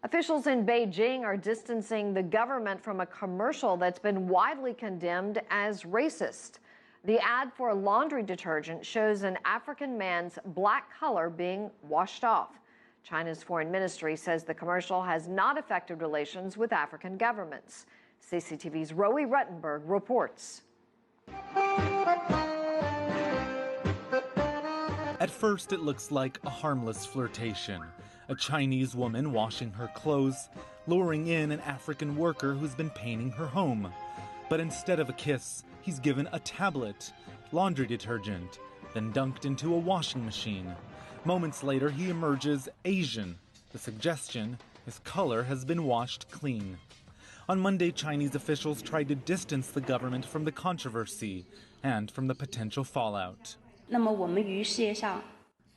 Officials in Beijing are distancing the government from a commercial that's been widely condemned as racist. The ad for laundry detergent shows an African man's black color being washed off. China's foreign ministry says the commercial has not affected relations with African governments. CCTV's Rowie Ruttenberg reports. At first, it looks like a harmless flirtation. A Chinese woman washing her clothes, luring in an African worker who's been painting her home. But instead of a kiss, he's given a tablet, laundry detergent, then dunked into a washing machine. Moments later, he emerges Asian. The suggestion, his color has been washed clean. On Monday, Chinese officials tried to distance the government from the controversy and from the potential fallout.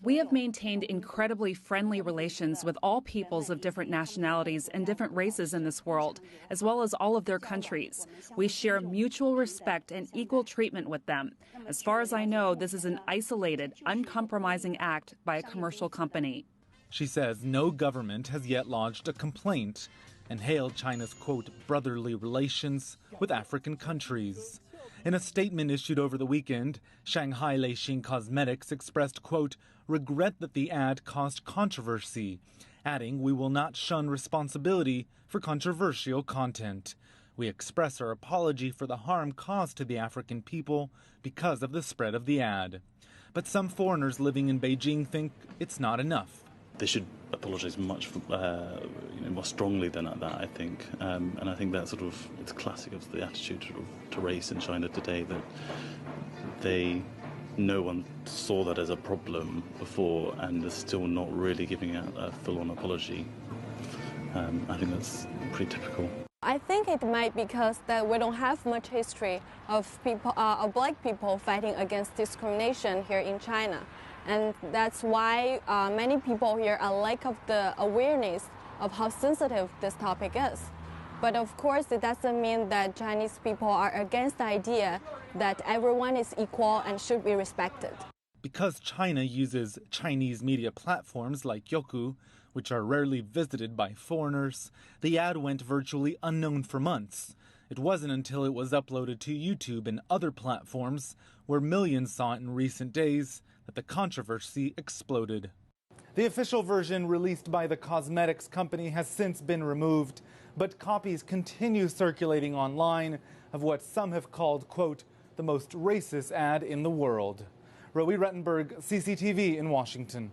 We have maintained incredibly friendly relations with all peoples of different nationalities and different races in this world, as well as all of their countries. We share mutual respect and equal treatment with them. As far as I know, this is an isolated, uncompromising act by a commercial company. She says no government has yet lodged a complaint and hailed China's, quote, brotherly relations with African countries. In a statement issued over the weekend, Shanghai Leixing Cosmetics expressed, quote, regret that the ad caused controversy, adding, we will not shun responsibility for controversial content. We express our apology for the harm caused to the African people because of the spread of the ad. But some foreigners living in Beijing think it's not enough. They should apologise much more strongly than that, I think. And I think that it's classic of the attitude to race in China today, that no one saw that as a problem before and is still not really giving out a full-on apology. I think that's pretty typical. I think it might be because that we don't have much history of black people fighting against discrimination here in China. And that's why many people here are lack of the awareness of how sensitive this topic is. But of course, it doesn't mean that Chinese people are against the idea that everyone is equal and should be respected. Because China uses Chinese media platforms like Youku, which are rarely visited by foreigners, the ad went virtually unknown for months. It wasn't until it was uploaded to YouTube and other platforms, where millions saw it in recent days, that the controversy exploded. The official version released by the cosmetics company has since been removed, but copies continue circulating online of what some have called, quote, the most racist ad in the world. Rowie Ruttenberg, CCTV in Washington.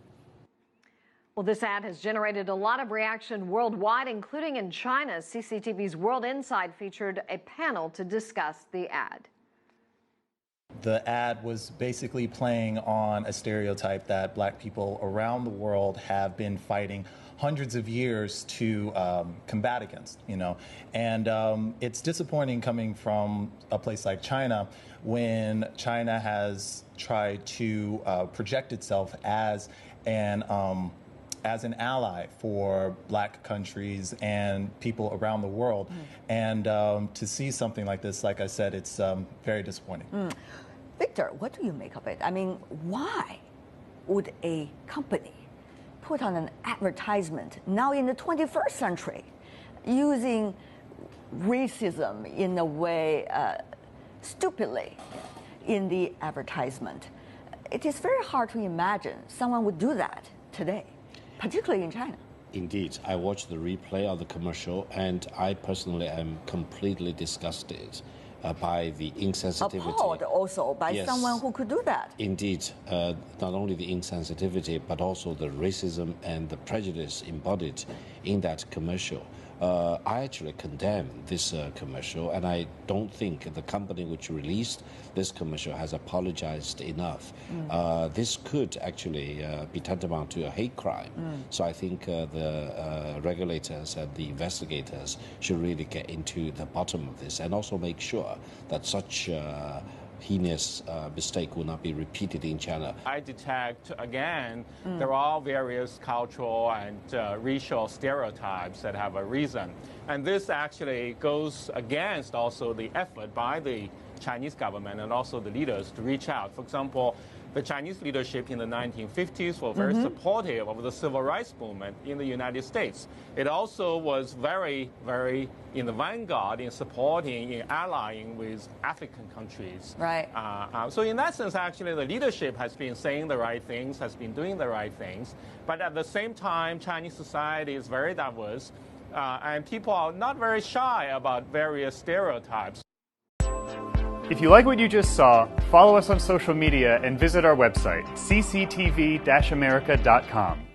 Well, this ad has generated a lot of reaction worldwide, including in China. CCTV's World Insight featured a panel to discuss the ad. The ad was basically playing on a stereotype that black people around the world have been fighting hundreds of years to combat against, And it's disappointing coming from a place like China when China has tried to project itself as an ally for black countries and people around the world. And to see something like this, like I said, it's very disappointing. Victor, what do you make of it? I mean, why would a company put on an advertisement now in the 21st century using racism in a way stupidly in the advertisement? It is very hard to imagine someone would do that today, particularly in China. Indeed, I watched the replay of the commercial, and I personally am completely disgusted by the insensitivity. Appalled also by someone who could do that. Indeed, not only the insensitivity, but also the racism and the prejudice embodied in that commercial. I actually condemn this commercial, and I don't think the company which released this commercial has apologized enough. This could actually be tantamount to a hate crime. So I think the regulators and the investigators should really get into the bottom of this and also make sure that such heinous mistake will not be repeated in China. I detect, again, there are various cultural and racial stereotypes that have a reason. And this actually goes against also the effort by the Chinese government and also the leaders to reach out. For example, The Chinese leadership in the 1950s were very supportive of the civil rights movement in the United States. It also was very, very in the vanguard in supporting, in allying with African countries. Right. So in that sense, actually, the leadership has been saying the right things, has been doing the right things. But at the same time, Chinese society is very diverse, and people are not very shy about various stereotypes. If you like what you just saw, follow us on social media and visit our website, cctv-america.com.